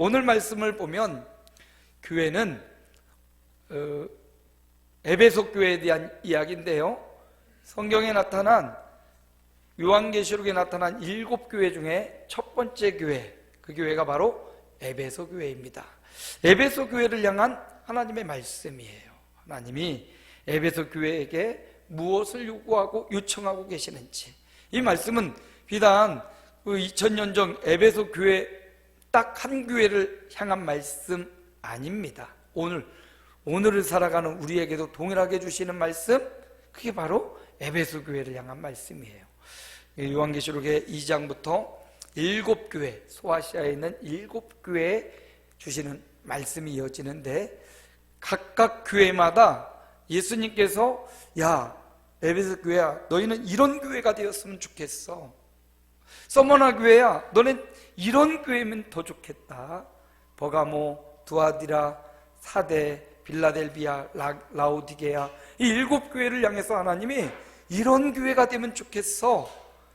오늘 말씀을 보면 교회는 에베소 교회에 대한 이야기인데요, 성경에 나타난, 요한계시록에 나타난 7교회 중에 첫 번째 교회, 그 교회가 바로 에베소 교회입니다. 에베소 교회를 향한 하나님의 말씀이에요. 하나님이 에베소 교회에게 무엇을 요구하고 요청하고 계시는지, 이 말씀은 비단 2000년 전 에베소 교회 딱 한 교회를 향한 말씀 아닙니다. 오늘을 살아가는 우리에게도 동일하게 주시는 말씀, 그게 바로 에베소 교회를 향한 말씀이에요. 요한계시록의 2장부터 7교회, 소아시아에 있는 7교회에 주시는 말씀이 이어지는데, 각각 교회마다 예수님께서 야, 에베소 교회야, 너희는 이런 교회가 되었으면 좋겠어. 서머나 교회야, 너는 이런 교회면 더 좋겠다. 버가모, 두아디라, 사대, 빌라델비아, 라오디게아, 이 7교회를 향해서 하나님이 이런 교회가 되면 좋겠어,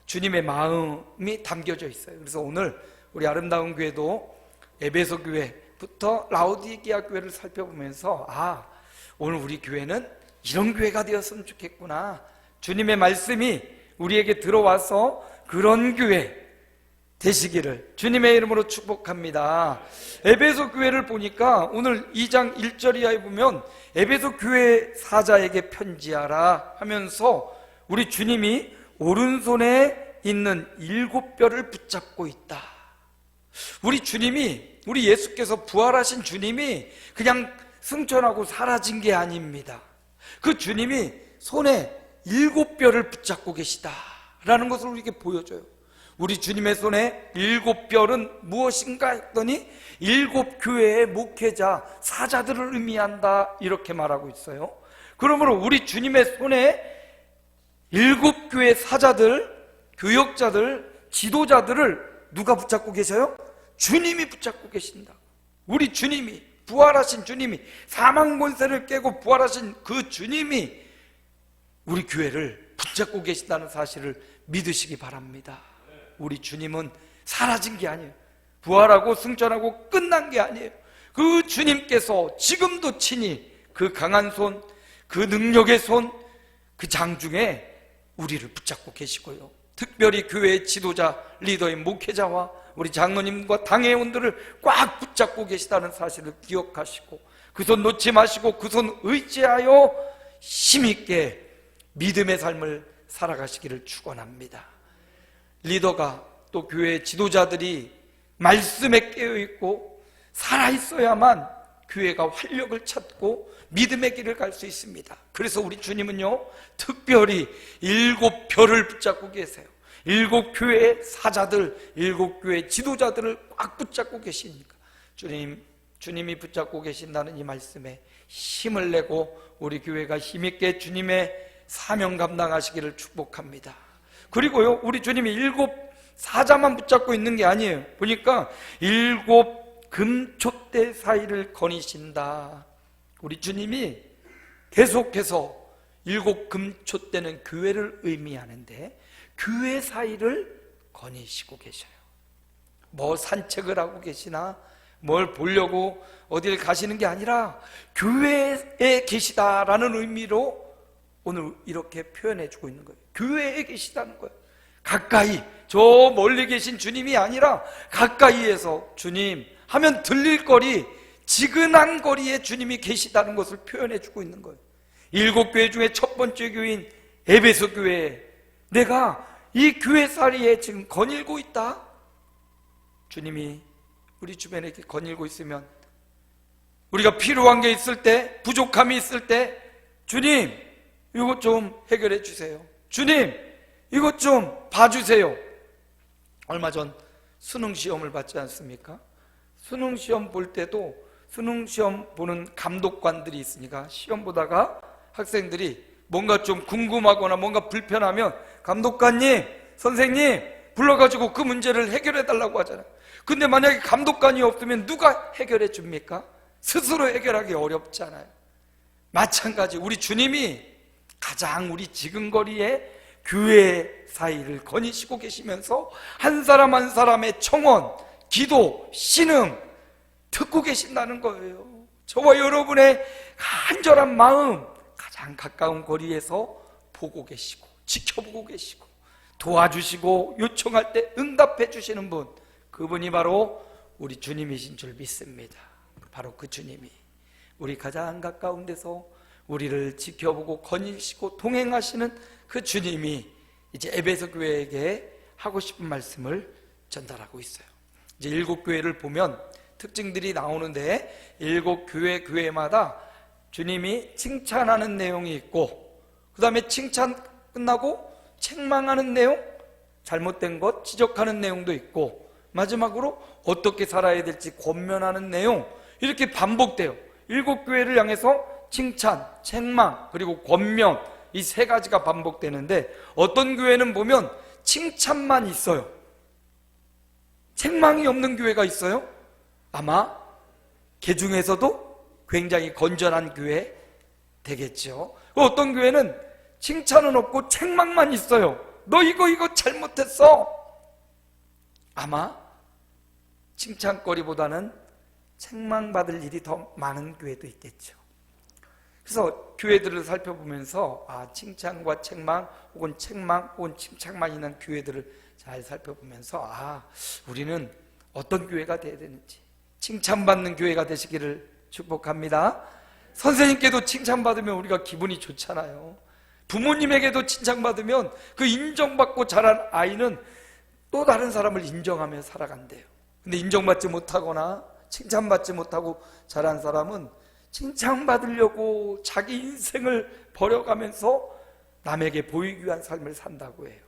주님의 마음이 담겨져 있어요. 그래서 오늘 우리 아름다운 교회도 에베소 교회부터 라오디게아 교회를 살펴보면서 오늘 우리 교회는 이런 교회가 되었으면 좋겠구나, 주님의 말씀이 우리에게 들어와서 그런 교회 되시기를 주님의 이름으로 축복합니다. 에베소 교회를 보니까 오늘 2장 1절 이하에 보면 에베소 교회 사자에게 편지하라 하면서 우리 주님이 오른손에 있는 7뼈를 붙잡고 있다. 우리 주님이, 우리 예수께서, 부활하신 주님이 그냥 승천하고 사라진 게 아닙니다. 그 주님이 손에 7뼈를 붙잡고 계시다라는 것을 우리에게 보여줘요. 우리 주님의 손에 7뼈는 무엇인가 했더니 7교회의 목회자, 사자들을 의미한다, 이렇게 말하고 있어요. 그러므로 우리 주님의 손에 7교회 사자들, 교역자들, 지도자들을 누가 붙잡고 계셔요? 주님이 붙잡고 계신다. 우리 주님이, 부활하신 주님이, 사망 권세를 깨고 부활하신 그 주님이 우리 교회를 붙잡고 계신다는 사실을 믿으시기 바랍니다. 우리 주님은 사라진 게 아니에요. 부활하고 승천하고 끝난 게 아니에요. 그 주님께서 지금도 친히 그 강한 손, 그 능력의 손, 그 장중에 우리를 붙잡고 계시고요, 특별히 교회의 지도자, 리더인 목회자와 우리 장로님과 당회원들을 꽉 붙잡고 계시다는 사실을 기억하시고 그 손 놓지 마시고 그 손 의지하여 힘있게 믿음의 삶을 살아가시기를 축원합니다. 리더가, 또 교회 지도자들이 말씀에 깨어있고 살아있어야만 교회가 활력을 찾고 믿음의 길을 갈 수 있습니다. 그래서 우리 주님은요, 특별히 7뼈를 붙잡고 계세요. 7교회의 사자들, 7교회 지도자들을 꽉 붙잡고 계시니까 주님이 붙잡고 계신다는 이 말씀에 힘을 내고 우리 교회가 힘있게 주님의 사명 감당하시기를 축복합니다. 그리고요, 우리 주님이 7사자만 붙잡고 있는 게 아니에요. 보니까 7 금촛대 사이를 거니신다. 우리 주님이 계속해서 7 금촛대는 교회를 의미하는데 교회 사이를 거니시고 계셔요. 뭐 산책을 하고 계시나 뭘 보려고 어딜 가시는 게 아니라 교회에 계시다라는 의미로 오늘 이렇게 표현해 주고 있는 거예요. 교회에 계시다는 거예요. 가까이, 저 멀리 계신 주님이 아니라 가까이에서 주님 하면 들릴 거리, 지근한 거리에 주님이 계시다는 것을 표현해 주고 있는 거예요. 7교회 중에 첫 번째 교회인 에베소 교회에 내가 이 교회 사이에 지금 거닐고 있다. 주님이 우리 주변에 이렇게 거닐고 있으면 우리가 필요한 게 있을 때, 부족함이 있을 때 주님 이것 좀 해결해 주세요. 주님 이것 좀 봐주세요. 얼마 전 수능시험을 봤지 않습니까? 수능시험 볼 때도 수능시험 보는 감독관들이 있으니까 시험 보다가 학생들이 뭔가 좀 궁금하거나 뭔가 불편하면 감독관님, 선생님 불러가지고 그 문제를 해결해 달라고 하잖아요. 근데 만약에 감독관이 없으면 누가 해결해 줍니까? 스스로 해결하기 어렵잖아요. 마찬가지 우리 주님이 가장 우리 지근거리에 교회 사이를 거니시고 계시면서 한 사람 한 사람의 청원, 기도, 신음, 듣고 계신다는 거예요. 저와 여러분의 간절한 마음 가장 가까운 거리에서 보고 계시고 지켜보고 계시고 도와주시고 요청할 때 응답해 주시는 분, 그분이 바로 우리 주님이신 줄 믿습니다. 바로 그 주님이 우리 가장 가까운 데서 우리를 지켜보고 거니시고 동행하시는 그 주님이 이제 에베소 교회에게 하고 싶은 말씀을 전달하고 있어요. 이제 7교회를 보면 특징들이 나오는데 7교회마다 주님이 칭찬하는 내용이 있고, 그 다음에 칭찬 끝나고 책망하는 내용, 잘못된 것 지적하는 내용도 있고, 마지막으로 어떻게 살아야 될지 권면하는 내용, 이렇게 반복돼요. 7교회를 향해서 칭찬, 책망, 그리고 권면, 이 3가지가 반복되는데, 어떤 교회는 보면 칭찬만 있어요. 책망이 없는 교회가 있어요. 아마 그 중에서도 굉장히 건전한 교회 되겠죠. 어떤 교회는 칭찬은 없고 책망만 있어요. 너 이거 잘못했어. 아마 칭찬거리보다는 책망받을 일이 더 많은 교회도 있겠죠. 그래서 교회들을 살펴보면서 칭찬과 책망 혹은 책망 혹은 칭찬만 있는 교회들을 잘 살펴보면서 우리는 어떤 교회가 되어야 되는지, 칭찬받는 교회가 되시기를 축복합니다. 선생님께도 칭찬받으면 우리가 기분이 좋잖아요. 부모님에게도 칭찬받으면 그 인정받고 자란 아이는 또 다른 사람을 인정하며 살아간대요. 근데 인정받지 못하거나 칭찬받지 못하고 자란 사람은 칭찬받으려고 자기 인생을 버려가면서 남에게 보이기 위한 삶을 산다고 해요.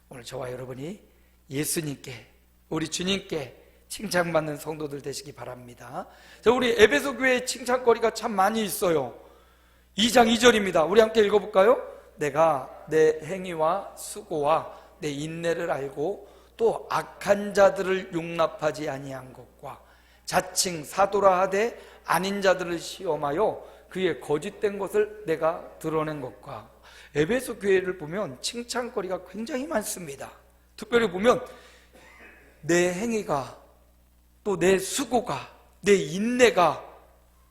오늘 저와 여러분이 예수님께, 우리 주님께 칭찬받는 성도들 되시기 바랍니다. 자, 우리 에베소 교회에 칭찬거리가 참 많이 있어요. 2장 2절입니다. 우리 함께 읽어볼까요? 내가 내 행위와 수고와 내 인내를 알고 또 악한 자들을 용납하지 아니한 것과 자칭 사도라 하되 아닌 자들을 시험하여 그의 거짓된 것을 내가 드러낸 것과. 에베소 교회를 보면 칭찬거리가 굉장히 많습니다. 특별히 보면 내 행위가 또 내 수고가 내 인내가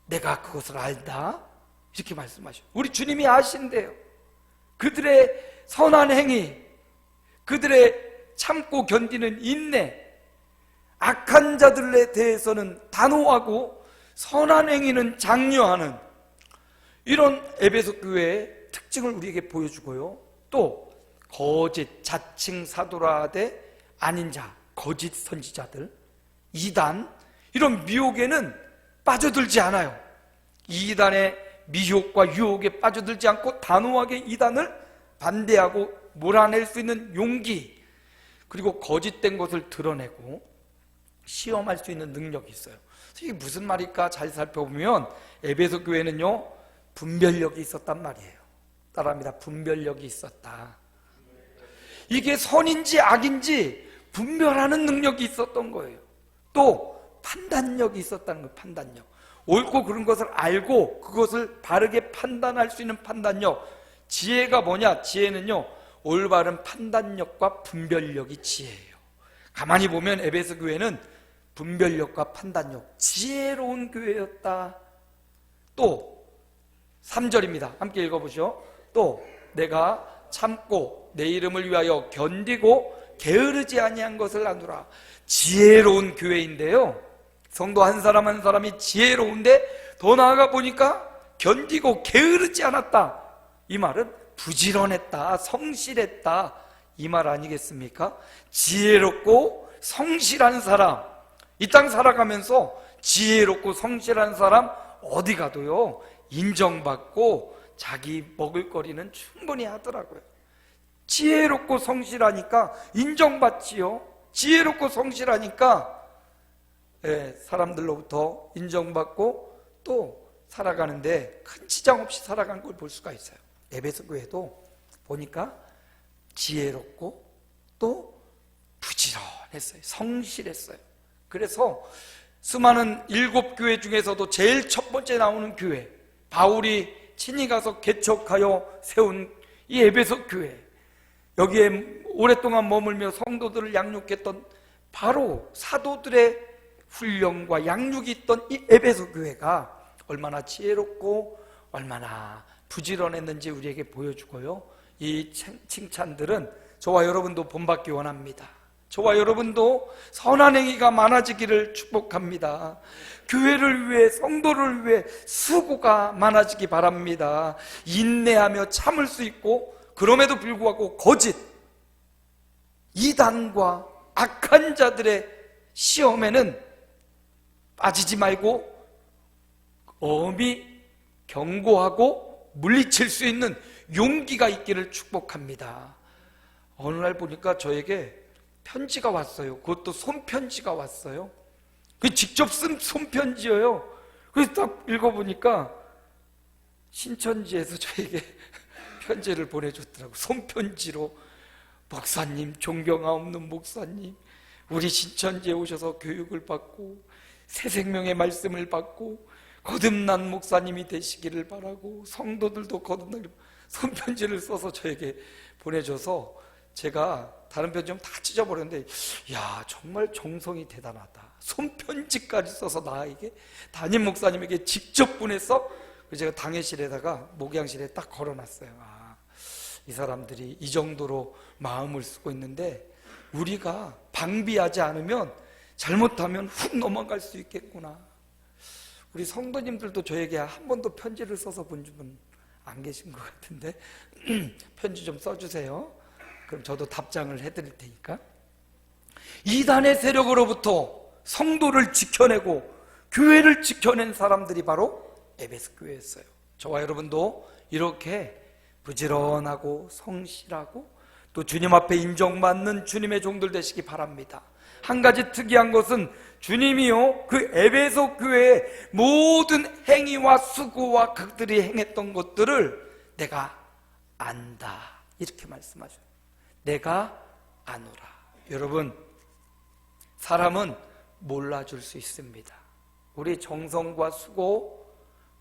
내가 그것을 알다, 이렇게 말씀하셔요. 우리 주님이 아신대요. 그들의 선한 행위, 그들의 참고 견디는 인내, 악한 자들에 대해서는 단호하고 선한 행위는 장려하는 이런 에베소 교회의 특징을 우리에게 보여주고요. 또 거짓, 자칭 사도라 하되 아닌 자, 거짓 선지자들, 이단, 이런 미혹에는 빠져들지 않아요. 이단의 미혹과 유혹에 빠져들지 않고 단호하게 이단을 반대하고 몰아낼 수 있는 용기, 그리고 거짓된 것을 드러내고 시험할 수 있는 능력이 있어요. 이게 무슨 말일까 잘 살펴보면 에베소 교회는요, 분별력이 있었단 말이에요. 따라합니다. 분별력이 있었다. 이게 선인지 악인지 분별하는 능력이 있었던 거예요. 또 판단력이 있었다는 거예요. 판단력. 옳고 그른 것을 알고 그것을 바르게 판단할 수 있는 판단력. 지혜가 뭐냐? 지혜는요, 올바른 판단력과 분별력이 지혜예요. 가만히 보면 에베소 교회는 분별력과 판단력, 지혜로운 교회였다. 또 3절입니다. 함께 읽어보시죠. 또 내가 참고 내 이름을 위하여 견디고 게으르지 아니한 것을 아노라. 지혜로운 교회인데요, 성도 한 사람 한 사람이 지혜로운데 더 나아가 보니까 견디고 게으르지 않았다. 이 말은 부지런했다, 성실했다, 이 말 아니겠습니까? 지혜롭고 성실한 사람, 이 땅 살아가면서 지혜롭고 성실한 사람 어디 가도요, 인정받고 자기 먹을거리는 충분히 하더라고요. 지혜롭고 성실하니까 인정받지요. 지혜롭고 성실하니까 사람들로부터 인정받고 또 살아가는데 큰 지장 없이 살아간 걸 볼 수가 있어요. 에베소 교회도 보니까 지혜롭고 또 부지런했어요. 성실했어요. 그래서 수많은 7교회 중에서도 제일 첫 번째 나오는 교회, 바울이 친히 가서 개척하여 세운 이 에베소 교회, 여기에 오랫동안 머물며 성도들을 양육했던 바로 사도들의 훈련과 양육이 있던 이 에베소 교회가 얼마나 지혜롭고 얼마나 부지런했는지 우리에게 보여주고요, 이 칭찬들은 저와 여러분도 본받기 원합니다. 저와 여러분도 선한 행위가 많아지기를 축복합니다. 교회를 위해, 성도를 위해 수고가 많아지기 바랍니다. 인내하며 참을 수 있고, 그럼에도 불구하고 거짓, 이단과 악한 자들의 시험에는 빠지지 말고 엄히 경고하고 물리칠 수 있는 용기가 있기를 축복합니다. 어느 날 보니까 저에게 편지가 왔어요. 그것도 손편지가 왔어요. 그 직접 쓴 손편지예요. 그래서 딱 읽어보니까 신천지에서 저에게 편지를 보내줬더라고요. 손편지로. 목사님, 존경하옵는 목사님, 우리 신천지에 오셔서 교육을 받고 새 생명의 말씀을 받고 거듭난 목사님이 되시기를 바라고, 성도들도 거듭나기를. 손편지를 써서 저에게 보내줘서 제가 다른 편지 다 찢어버렸는데, 야, 정말 정성이 대단하다. 손편지까지 써서 나에게, 담임 목사님에게 직접 보냈어? 그래서 제가 당회실에다가, 목양실에 딱 걸어놨어요. 아, 이 사람들이 이 정도로 마음을 쓰고 있는데 우리가 방비하지 않으면, 잘못하면 훅 넘어갈 수 있겠구나. 우리 성도님들도 저에게 한 번도 편지를 써서 본 분은 안 계신 것 같은데 편지 좀 써주세요. 그럼 저도 답장을 해드릴 테니까. 이단의 세력으로부터 성도를 지켜내고 교회를 지켜낸 사람들이 바로 에베소 교회였어요. 저와 여러분도 이렇게 부지런하고 성실하고 또 주님 앞에 인정받는 주님의 종들 되시기 바랍니다. 한 가지 특이한 것은 주님이요, 그 에베소 교회의 모든 행위와 수고와 그들이 행했던 것들을 내가 안다, 이렇게 말씀하죠. 내가 아노라. 여러분, 사람은 몰라줄 수 있습니다. 우리 정성과 수고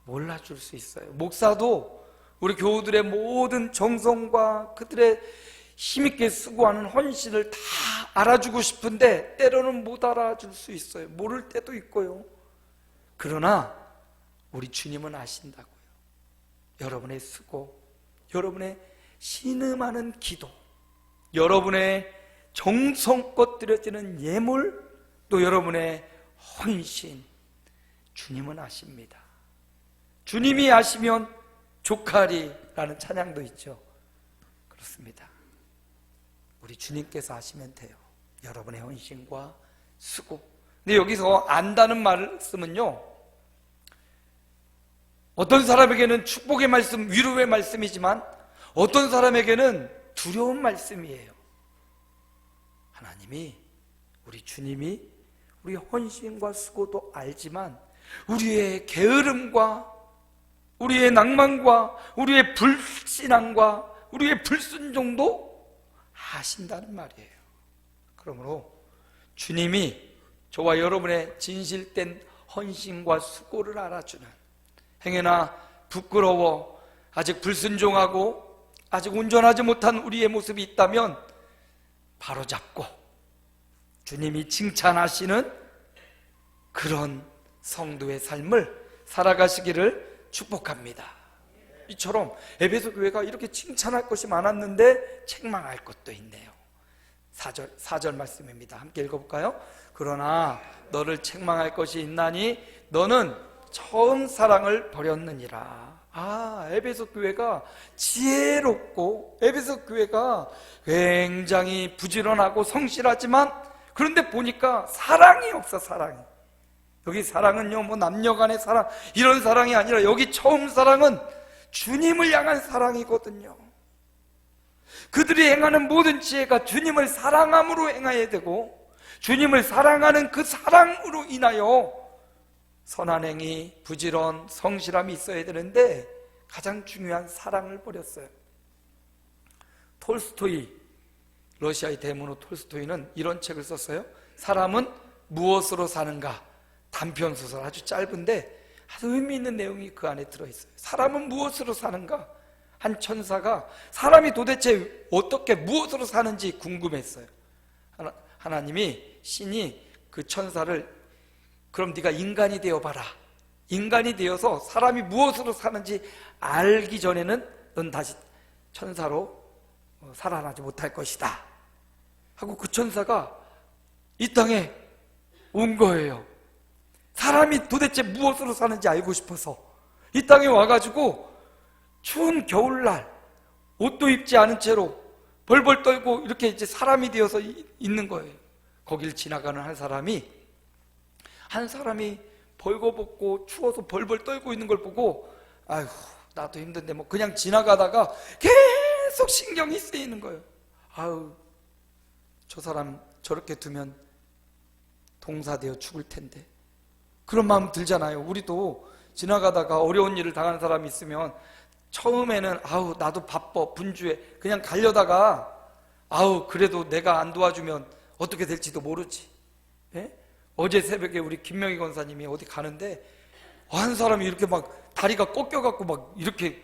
몰라줄 수 있어요. 목사도 우리 교우들의 모든 정성과 그들의 힘있게 수고하는 헌신을 다 알아주고 싶은데 때로는 못 알아줄 수 있어요. 모를 때도 있고요. 그러나 우리 주님은 아신다고요. 여러분의 수고, 여러분의 신음하는 기도, 여러분의 정성껏 드려지는 예물, 또 여러분의 헌신, 주님은 아십니다. 주님이 아시면 조카리라는 찬양도 있죠. 그렇습니다. 우리 주님께서 아시면 돼요. 여러분의 헌신과 수고. 근데 여기서 안다는 말씀은요, 어떤 사람에게는 축복의 말씀, 위로의 말씀이지만 어떤 사람에게는 두려운 말씀이에요. 하나님이, 우리 주님이 우리 헌신과 수고도 알지만 우리의 게으름과 우리의 낭만과 우리의 불신앙과 우리의 불순종도 아신다는 말이에요. 그러므로 주님이 저와 여러분의 진실된 헌신과 수고를 알아주는, 행여나 부끄러워 아직 불순종하고 아직 온전하지 못한 우리의 모습이 있다면 바로잡고 주님이 칭찬하시는 그런 성도의 삶을 살아가시기를 축복합니다. 이처럼 에베소 교회가 이렇게 칭찬할 것이 많았는데 책망할 것도 있네요. 4절 말씀입니다. 함께 읽어볼까요? 그러나 너를 책망할 것이 있나니 너는 처음 사랑을 버렸느니라. 아, 에베소 교회가 지혜롭고 에베소 교회가 굉장히 부지런하고 성실하지만 그런데 보니까 사랑이 없어. 사랑이, 여기 사랑은요, 뭐 남녀간의 사랑 이런 사랑이 아니라 여기 처음 사랑은 주님을 향한 사랑이거든요. 그들이 행하는 모든 지혜가 주님을 사랑함으로 행해야 되고, 주님을 사랑하는 그 사랑으로 인하여 선한 행위, 부지런, 성실함이 있어야 되는데 가장 중요한 사랑을 버렸어요. 톨스토이, 러시아의 대문호 톨스토이는 이런 책을 썼어요. 사람은 무엇으로 사는가? 단편소설, 아주 짧은데 아주 의미 있는 내용이 그 안에 들어있어요. 사람은 무엇으로 사는가? 한 천사가 사람이 도대체 어떻게 무엇으로 사는지 궁금했어요. 하나님이, 신이 그 천사를 그럼 네가 인간이 되어봐라. 인간이 되어서 사람이 무엇으로 사는지 알기 전에는 넌 다시 천사로 살아나지 못할 것이다 하고 그 천사가 이 땅에 온 거예요. 사람이 도대체 무엇으로 사는지 알고 싶어서 이 땅에 와가지고 추운 겨울날 옷도 입지 않은 채로 벌벌 떨고 이렇게 이제 사람이 되어서 있는 거예요. 거길 지나가는 한 사람이 벌거벗고 추워서 벌벌 떨고 있는 걸 보고 아휴 나도 힘든데 뭐 그냥 지나가다가 계속 신경이 쓰이는 거예요. 아유 저 사람 저렇게 두면 동사되어 죽을 텐데 그런 마음 들잖아요. 우리도 지나가다가 어려운 일을 당한 사람이 있으면 처음에는 아우 나도 바빠 분주해 그냥 가려다가 아우 그래도 내가 안 도와주면 어떻게 될지도 모르지. 예? 어제 새벽에 우리 김명희 권사님이 어디 가는데 한 사람이 이렇게 막 다리가 꺾여갖고 막 이렇게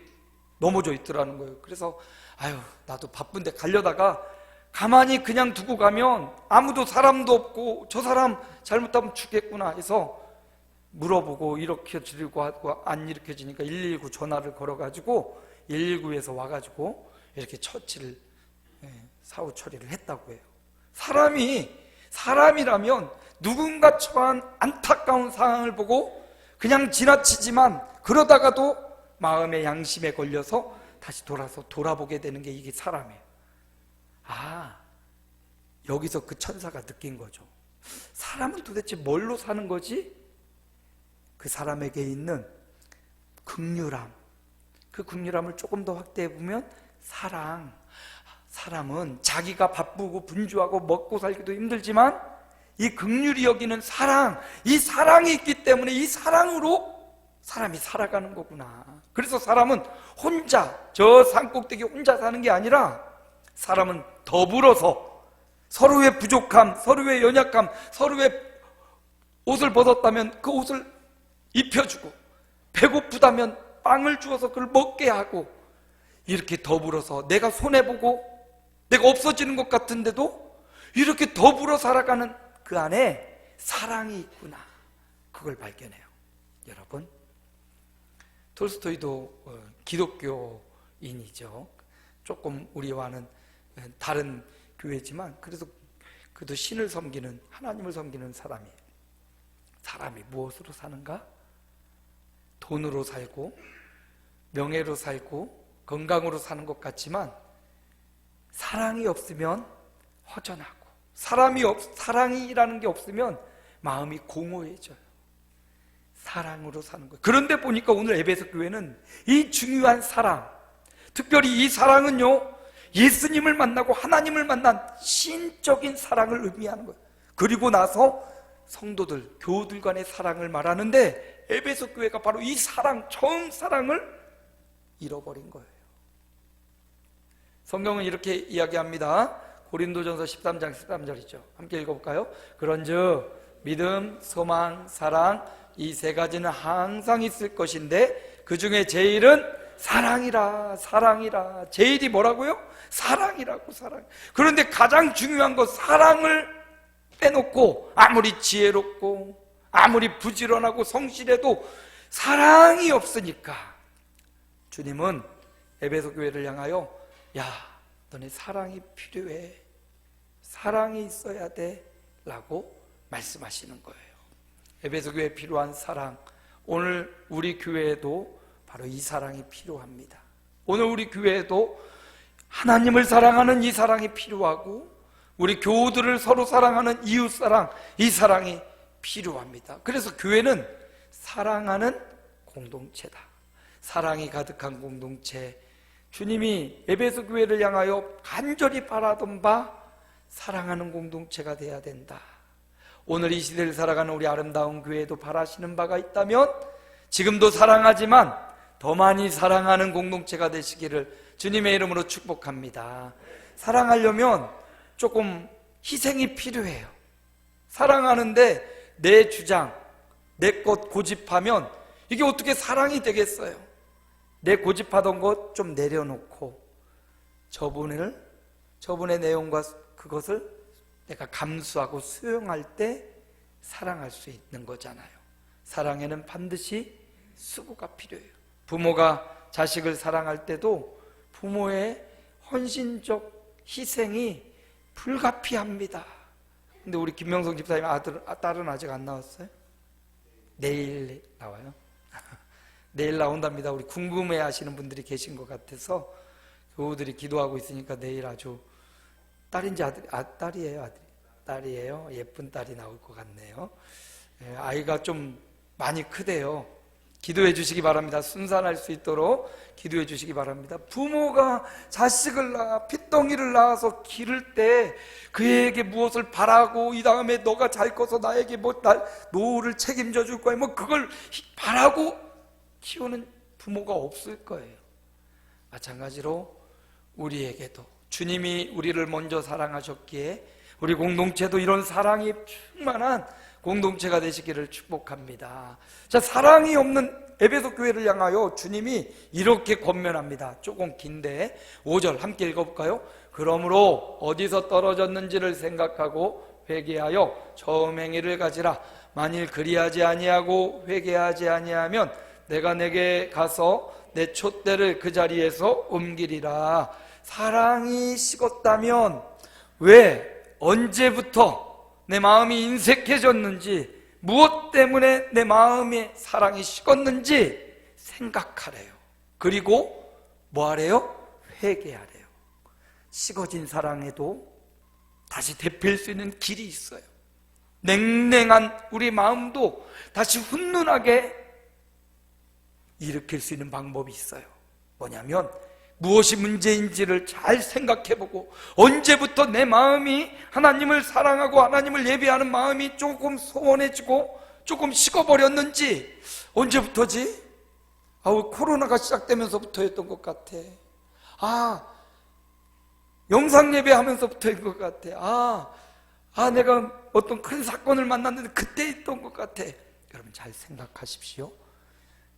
넘어져 있더라는 거예요. 그래서 아유 나도 바쁜데 가려다가 가만히 그냥 두고 가면 아무도 사람도 없고 저 사람 잘못하면 죽겠구나 해서 물어보고 일으켜주려고 하고 안 일으켜지니까 119 전화를 걸어가지고 119에서 와가지고 이렇게 처치를 사후 처리를 했다고 해요. 사람이라면 누군가 처한 안타까운 상황을 보고 그냥 지나치지만 그러다가도 마음의 양심에 걸려서 다시 돌아보게 되는 게 이게 사람이에요. 아, 여기서 그 천사가 느낀 거죠. 사람은 도대체 뭘로 사는 거지? 그 사람에게 있는 긍휼함, 그 긍휼함을 조금 더 확대해 보면 사랑. 사람은 자기가 바쁘고 분주하고 먹고 살기도 힘들지만 이 긍휼이 여기는 사랑, 이 사랑이 있기 때문에 이 사랑으로 사람이 살아가는 거구나. 그래서 사람은 혼자 저 산꼭대기 혼자 사는 게 아니라 사람은 더불어서 서로의 부족함, 서로의 연약함, 서로의 옷을 벗었다면 그 옷을 입혀주고 배고프다면 빵을 주어서 그걸 먹게 하고 이렇게 더불어서 내가 손해보고 내가 없어지는 것 같은데도 이렇게 더불어 살아가는 그 안에 사랑이 있구나. 그걸 발견해요. 여러분 톨스토이도 기독교인이죠. 조금 우리와는 다른 교회지만 그래도 그도 신을 섬기는 하나님을 섬기는 사람이에요. 사람이 무엇으로 사는가? 돈으로 살고 명예로 살고 건강으로 사는 것 같지만 사랑이 없으면 허전하고 사랑이라는 게 없으면 마음이 공허해져요. 사랑으로 사는 거예요. 그런데 보니까 오늘 에베소 교회는 이 중요한 사랑, 특별히 이 사랑은요 예수님을 만나고 하나님을 만난 신적인 사랑을 의미하는 거예요. 그리고 나서 성도들, 교우들 간의 사랑을 말하는데 에베소 교회가 바로 이 사랑, 처음 사랑을 잃어버린 거예요. 성경은 이렇게 이야기합니다. 고린도전서 13장 13절이죠. 함께 읽어볼까요? 그런즉 믿음, 소망, 사랑 이 세 가지는 항상 있을 것인데 그 중에 제일은 사랑이라. 제일이 뭐라고요? 사랑이라고. 사랑. 그런데 가장 중요한 건 사랑을 빼놓고 아무리 지혜롭고 아무리 부지런하고 성실해도 사랑이 없으니까 주님은 에베소 교회를 향하여 야, 너네 사랑이 필요해. 사랑이 있어야 돼 라고 말씀하시는 거예요. 에베소 교회에 필요한 사랑, 오늘 우리 교회에도 바로 이 사랑이 필요합니다. 오늘 우리 교회에도 하나님을 사랑하는 이 사랑이 필요하고 우리 교우들을 서로 사랑하는 이웃사랑, 이 사랑이 필요합니다. 그래서 교회는 사랑하는 공동체다. 사랑이 가득한 공동체, 주님이 에베소 교회를 향하여 간절히 바라던 바 사랑하는 공동체가 돼야 된다. 오늘 이 시대를 살아가는 우리 아름다운 교회에도 바라시는 바가 있다면 지금도 사랑하지만 더 많이 사랑하는 공동체가 되시기를 주님의 이름으로 축복합니다. 사랑하려면 조금 희생이 필요해요. 사랑하는데 내 주장, 내 것 고집하면 이게 어떻게 사랑이 되겠어요? 내 고집하던 것 좀 내려놓고 저분의 내용과 그것을 내가 감수하고 수용할 때 사랑할 수 있는 거잖아요. 사랑에는 반드시 수고가 필요해요. 부모가 자식을 사랑할 때도 부모의 헌신적 희생이 불가피합니다. 근데 우리 김명성 집사님 딸은 아직 안 나왔어요? 내일 나와요? 내일 나온답니다. 우리 궁금해 하시는 분들이 계신 것 같아서 교우들이 기도하고 있으니까 내일 아주 딸인지 딸이에요? 딸이에요. 예쁜 딸이 나올 것 같네요. 아이가 좀 많이 크대요. 기도해 주시기 바랍니다. 순산할 수 있도록 기도해 주시기 바랍니다. 부모가 자식을 낳아 핏덩이를 낳아서 기를 때 그에게 무엇을 바라고 이 다음에 너가 잘 커서 나에게 노후를 책임져 줄 거야 그걸 바라고 키우는 부모가 없을 거예요. 마찬가지로 우리에게도 주님이 우리를 먼저 사랑하셨기에 우리 공동체도 이런 사랑이 충만한 공동체가 되시기를 축복합니다. 자, 사랑이 없는 에베소 교회를 향하여 주님이 이렇게 권면합니다. 조금 긴데 5절 함께 읽어볼까요? 그러므로 어디서 떨어졌는지를 생각하고 회개하여 처음 행위를 가지라. 만일 그리하지 아니하고 회개하지 아니하면 내가 내게 가서 내 촛대를 그 자리에서 옮기리라. 사랑이 식었다면 왜 언제부터 내 마음이 인색해졌는지 무엇 때문에 내 마음의 사랑이 식었는지 생각하래요. 그리고 뭐 하래요? 회개하래요. 식어진 사랑에도 다시 데필 수 있는 길이 있어요. 냉랭한 우리 마음도 다시 훈훈하게 일으킬 수 있는 방법이 있어요. 뭐냐면 무엇이 문제인지를 잘 생각해보고 언제부터 내 마음이 하나님을 사랑하고 하나님을 예배하는 마음이 조금 소원해지고 조금 식어버렸는지 언제부터지? 코로나가 시작되면서부터였던 것 같아. 영상 예배하면서부터인 것 같아. 내가 어떤 큰 사건을 만났는데 그때 있던 것 같아. 여러분 잘 생각하십시오.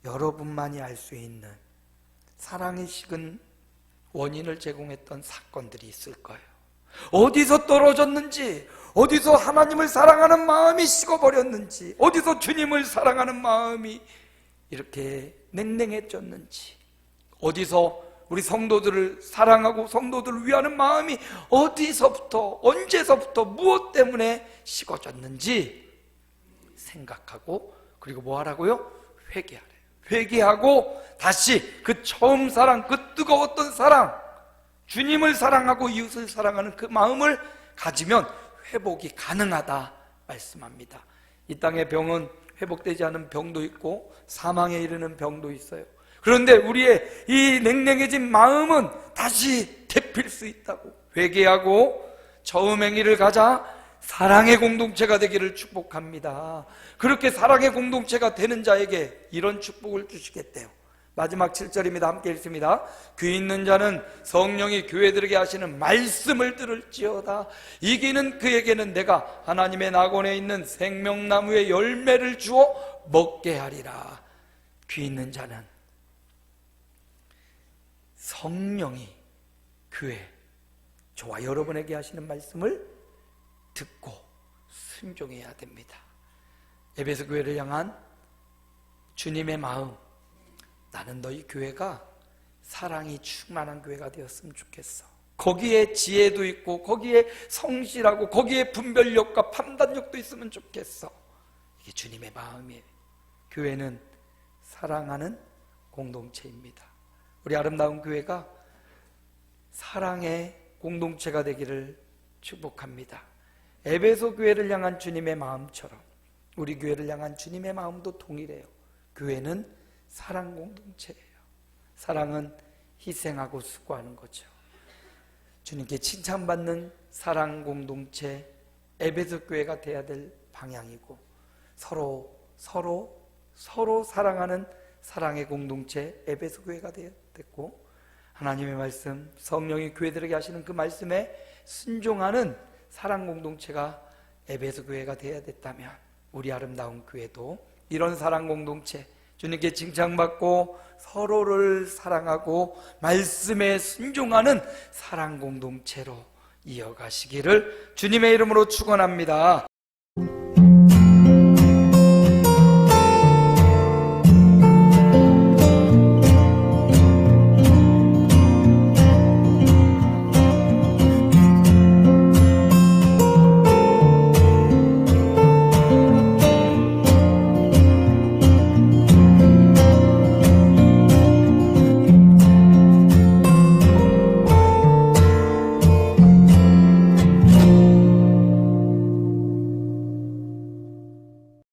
여러분만이 알 수 있는 사랑이 식은 원인을 제공했던 사건들이 있을 거예요. 어디서 떨어졌는지, 어디서 하나님을 사랑하는 마음이 식어버렸는지, 어디서 주님을 사랑하는 마음이 이렇게 냉랭해졌는지, 어디서 우리 성도들을 사랑하고 성도들을 위하는 마음이 어디서부터, 언제서부터, 무엇 때문에 식어졌는지 생각하고, 그리고 뭐 하라고요? 회개하래요. 회개하고 다시 그 처음 사랑, 그 뜨거웠던 사랑, 주님을 사랑하고 이웃을 사랑하는 그 마음을 가지면 회복이 가능하다 말씀합니다. 이 땅의 병은 회복되지 않은 병도 있고 사망에 이르는 병도 있어요. 그런데 우리의 이 냉랭해진 마음은 다시 데필 수 있다고. 회개하고 처음 행위를 가자 사랑의 공동체가 되기를 축복합니다. 그렇게 사랑의 공동체가 되는 자에게 이런 축복을 주시겠대요. 마지막 7절입니다. 함께 읽습니다. 귀 있는 자는 성령이 교회들에게 하시는 말씀을 들을지어다. 이기는 그에게는 내가 하나님의 낙원에 있는 생명나무의 열매를 주어 먹게 하리라. 귀 있는 자는 성령이 교회, 저와 여러분에게 하시는 말씀을 듣고 순종해야 됩니다. 에베소 교회를 향한 주님의 마음, 나는 너희 교회가 사랑이 충만한 교회가 되었으면 좋겠어. 거기에 지혜도 있고 거기에 성실하고 거기에 분별력과 판단력도 있으면 좋겠어. 이게 주님의 마음이에요. 교회는 사랑하는 공동체입니다. 우리 아름다운 교회가 사랑의 공동체가 되기를 축복합니다. 에베소 교회를 향한 주님의 마음처럼 우리 교회를 향한 주님의 마음도 동일해요. 교회는 사랑 공동체예요. 사랑은 희생하고 수고하는 거죠. 주님께 칭찬받는 사랑 공동체 에베소 교회가 돼야 될 방향이고, 서로 사랑하는 사랑의 공동체 에베소 교회가 됐고, 하나님의 말씀, 성령이 교회들에게 하시는 그 말씀에 순종하는 사랑 공동체가 에베소 교회가 되어야 됐다면 우리 아름다운 교회도 이런 사랑 공동체, 주님께 칭찬받고 서로를 사랑하고 말씀에 순종하는 사랑 공동체로 이어가시기를 주님의 이름으로 축원합니다.